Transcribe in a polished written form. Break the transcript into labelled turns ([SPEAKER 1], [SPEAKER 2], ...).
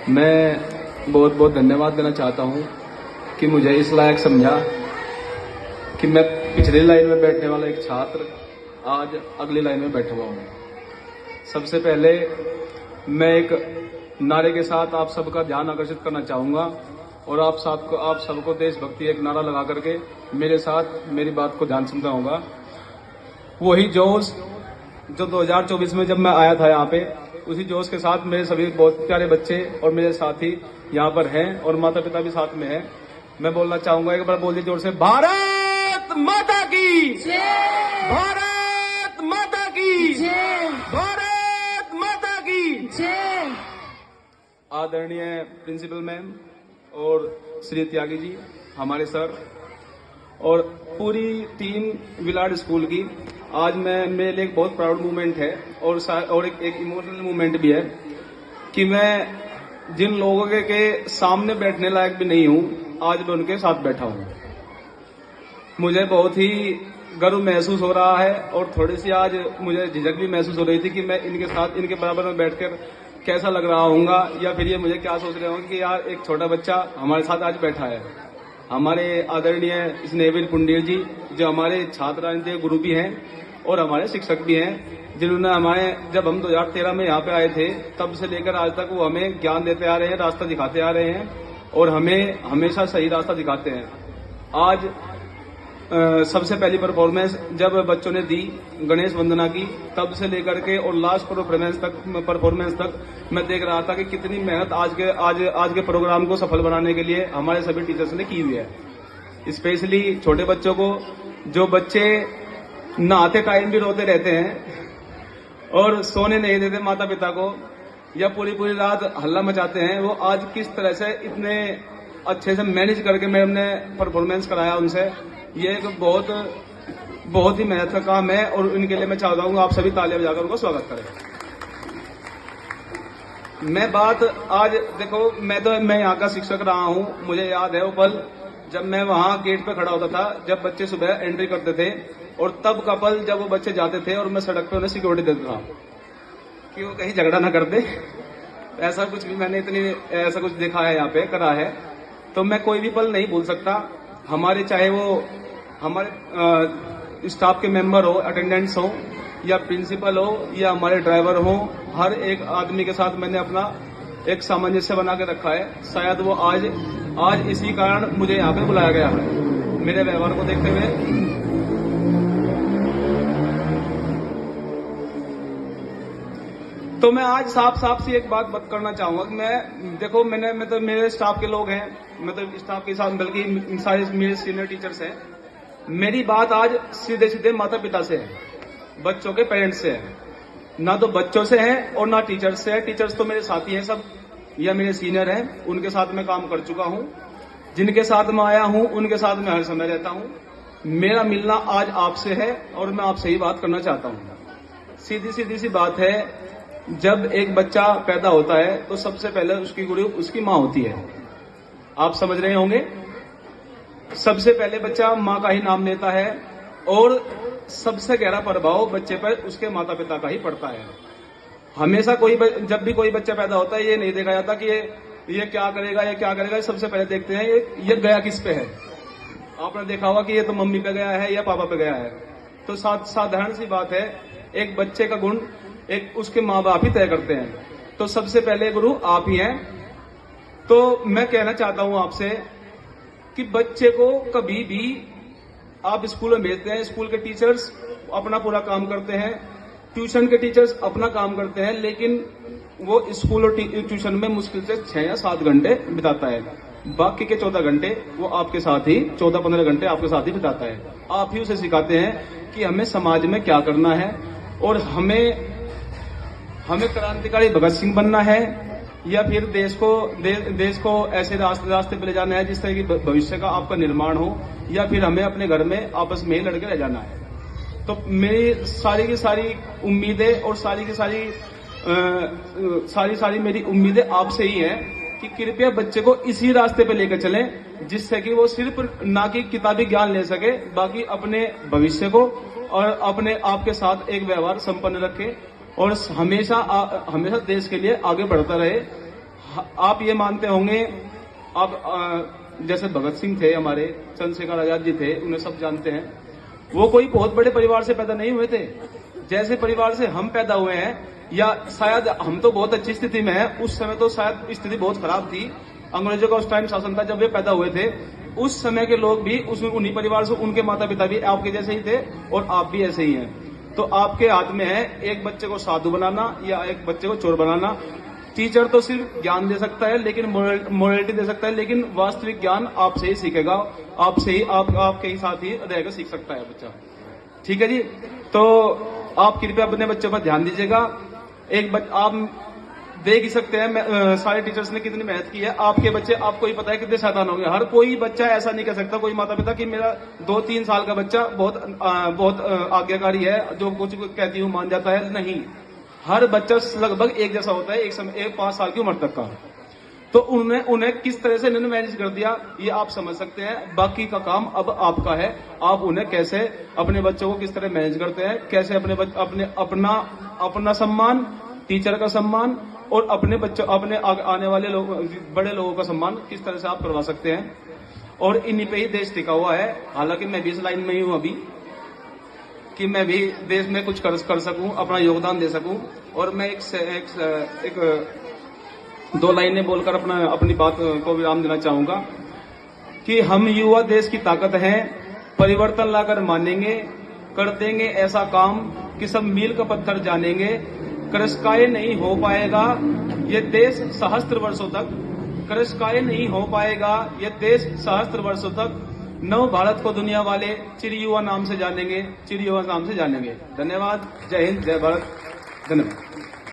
[SPEAKER 1] मैं बहुत बहुत धन्यवाद देना चाहता हूं कि मुझे इस लायक समझा कि मैं पिछली लाइन में बैठने वाला एक छात्र आज अगली लाइन में बैठा हुआ हूं। सबसे पहले मैं एक नारे के साथ आप सबका ध्यान आकर्षित करना चाहूंगा और आप सबको देशभक्ति एक नारा लगा करके मेरे साथ मेरी बात को ध्यान सुनना होगा। वही जोश जो 2024 में जब मैं आया था यहाँ पे, उसी जोश के साथ मेरे सभी बहुत प्यारे बच्चे और मेरे साथी यहाँ पर हैं और माता पिता भी साथ में हैं। मैं बोलना चाहूंगा, एक बार बोलिए जोर से, भारत माता की जय, भारत माता की जय, भारत माता की जय। आदरणीय प्रिंसिपल मैम और श्री त्यागी जी, हमारे सर और पूरी टीम विलाड स्कूल की, आज मेरे लिए एक बहुत प्राउड मूवमेंट है और एक इमोशनल मूवमेंट भी है कि मैं जिन लोगों के सामने बैठने लायक भी नहीं हूं, आज मैं उनके साथ बैठा हूं। मुझे बहुत ही गर्व महसूस हो रहा है और थोड़ी सी आज मुझे झिझक भी महसूस हो रही थी कि मैं इनके साथ, इनके बराबर में बैठकर कैसा लग रहा होऊंगा, या फिर ये मुझे क्या सोच रहे होंगे कि यार एक छोटा बच्चा हमारे साथ आज बैठा है। हमारे आदरणीय स्नेहवीर पुंडीर जी, जो हमारे छात्र राजनीति गुरु भी हैं और हमारे शिक्षक भी हैं, जिन्होंने जब हम 2013 में यहाँ पे आए थे तब से लेकर आज तक वो हमें ज्ञान देते आ रहे हैं, रास्ता दिखाते आ रहे हैं और हमें हमेशा सही रास्ता दिखाते हैं। आज सबसे पहली परफॉर्मेंस जब बच्चों ने दी गणेश वंदना की, तब से लेकर के और लास्ट परफॉर्मेंस तक मैं देख रहा था कि कितनी मेहनत आज के प्रोग्राम को सफल बनाने के लिए हमारे सभी टीचर्स ने की हुई है। स्पेशली छोटे बच्चों को, जो बच्चे नहाते टाइम भी रोते रहते हैं और सोने नहीं देते माता पिता को, या पूरी रात हल्ला मचाते हैं, वो आज किस तरह से इतने अच्छे से मैनेज करके मैडम ने परफॉर्मेंस कराया उनसे, ये एक बहुत ही मेहनत का काम है और इनके लिए मैं चाहता हूँ आप सभी तालियां बजाकर उनको स्वागत करें। मैं बात आज देखो, मैं यहाँ का शिक्षक रहा हूँ, मुझे याद है वो पल जब मैं वहां गेट पे खड़ा होता था, जब बच्चे सुबह एंट्री करते थे, और तब का पल जब वो बच्चे जाते थे और मैं सड़क पे उन्हें सिक्योरिटी देता था कि वो कहीं झगड़ा ना कर दे। ऐसा कुछ भी मैंने ऐसा कुछ देखा है, यहाँ पे करा है, तो मैं कोई भी पल नहीं भूल सकता। हमारे चाहे वो हमारे स्टाफ के मेंबर हो, अटेंडेंट्स हो, या प्रिंसिपल हो, या हमारे ड्राइवर हो, हर एक आदमी के साथ मैंने अपना एक सामंजस्य बना के रखा है। शायद वो आज इसी कारण मुझे यहाँ पे बुलाया गया है, मेरे व्यवहार को देखते हुए। तो मैं आज साफ सी एक बात करना चाहूंगा कि मैं तो मेरे स्टाफ के लोग हैं, मतलब स्टाफ के साथ, बल्कि सारे मेरे सीनियर टीचर्स हैं। मेरी बात आज सीधे माता पिता से है, बच्चों के पेरेंट्स से है, ना तो बच्चों से है और ना टीचर्स से है। टीचर्स तो मेरे साथी हैं सब, या मेरे सीनियर हैं, उनके साथ मैं काम कर चुका हूं, जिनके साथ मैं आया हूं उनके साथ मैं हर समय रहता हूं। मेरा मिलना आज आपसे है और मैं आपसे ही बात करना चाहता हूं। सीधी सी बात है, जब एक बच्चा पैदा होता है तो सबसे पहले उसकी गुरु उसकी माँ होती है, आप समझ रहे होंगे। सबसे पहले बच्चा माँ का ही नाम लेता है और सबसे गहरा प्रभाव बच्चे पर उसके माता पिता का ही पड़ता है। हमेशा जब भी कोई बच्चा पैदा होता है, ये नहीं देखा जाता कि ये क्या करेगा, सबसे पहले देखते हैं ये गया किस पे है। आपने देखा होगा कि ये तो मम्मी पे गया है या पापा पे गया है। तो साधारण सी बात है, एक बच्चे का गुण एक उसके माँ बाप ही तय करते हैं, तो सबसे पहले गुरु आप ही हैं। तो मैं कहना चाहता हूं आपसे कि बच्चे को कभी भी आप स्कूल में भेजते हैं, स्कूल के टीचर्स अपना पूरा काम करते हैं, ट्यूशन के टीचर्स अपना काम करते हैं, लेकिन वो स्कूल और ट्यूशन में मुश्किल से 6 या 7 घंटे बिताता है। बाकी के 14 घंटे वो आपके साथ ही, 14-15 घंटे आपके साथ ही बिताता है। आप ही उसे सिखाते हैं कि हमें समाज में क्या करना है और हमें क्रांतिकारी भगत सिंह बनना है, या फिर देश को ऐसे रास्ते पे ले जाना है जिस तरह की भविष्य का आपका निर्माण हो, या फिर हमें अपने घर में आपस में ही लड़के रह जाना है। तो मेरी सारी की सारी उम्मीदें और सारी मेरी उम्मीदें आपसे ही हैं कि कृपया बच्चे को इसी रास्ते पे लेकर चलें, जिससे कि वो सिर्फ ना कि किताबी ज्ञान ले सके, बाकी अपने भविष्य को और अपने आप के साथ एक व्यवहार संपन्न रखे और हमेशा देश के लिए आगे बढ़ता रहे। आप ये मानते होंगे, आप जैसे भगत सिंह थे, हमारे चंद्रशेखर आजाद जी थे, उन्हें सब जानते हैं। वो कोई बहुत बड़े परिवार से पैदा नहीं हुए थे। जैसे परिवार से हम पैदा हुए हैं, या शायद हम तो बहुत अच्छी स्थिति में हैं, उस समय तो शायद स्थिति बहुत खराब थी, अंग्रेजों का उस टाइम शासन था जब वे पैदा हुए थे। उस समय के लोग भी उन्हीं परिवार से, उनके माता पिता भी आपके जैसे ही थे और आप भी ऐसे ही हैं। तो आपके हाथ में है एक बच्चे को साधु बनाना या एक बच्चे को चोर बनाना। टीचर तो सिर्फ ज्ञान दे सकता है, लेकिन मोरलिटी दे सकता है, लेकिन वास्तविक ज्ञान आपसे ही सीखेगा, आपसे ही आपके ही साथ ही रहकर सीख सकता है बच्चा। ठीक है जी। तो आप कृपया अपने बच्चों पर ध्यान दीजिएगा। आप देख ही सकते हैं सारे टीचर्स ने कितनी मेहनत की है। आपके बच्चे, आपको ही पता है कितने शैतान होंगे। हर कोई बच्चा ऐसा नहीं कह सकता, कोई माता पिता, कि मेरा 2-3 साल का बच्चा बहुत आज्ञाकारी है, जो कुछ कहती हूँ मान जाता है। नहीं, हर बच्चा लगभग एक जैसा होता है, एक 5 साल की उम्र तक का। तो उन्हें किस तरह से इन्होंने मैनेज कर दिया, ये आप समझ सकते हैं। बाकी का काम अब आपका है। आप उन्हें कैसे, अपने बच्चों को किस तरह मैनेज करते हैं, कैसे अपना सम्मान, टीचर का सम्मान और अपने आने वाले बड़े लोगों का सम्मान किस तरह से आप करवा सकते हैं। और इन्हीं पे ही देश टिका हुआ है। हालांकि मैं भी इस लाइन में ही हूं अभी, कि मैं भी देश में कुछ कर सकूं, अपना योगदान दे सकूं। और मैं एक 2 लाइनें बोलकर अपनी बात को विराम देना चाहूंगा कि हम युवा देश की ताकत हैं, परिवर्तन लाकर मानेंगे, कर देंगे ऐसा काम कि सब मील का पत्थर जानेंगे। कृषकाय नहीं हो पाएगा ये देश सहस्त्र वर्षों तक, कृषकाय नहीं हो पाएगा ये देश सहस्त्र वर्षों तक। नव भारत को दुनिया वाले चिर युवा नाम से जानेंगे, चिर युवा नाम से जानेंगे। धन्यवाद। जय हिंद, जय भारत। धन्यवाद।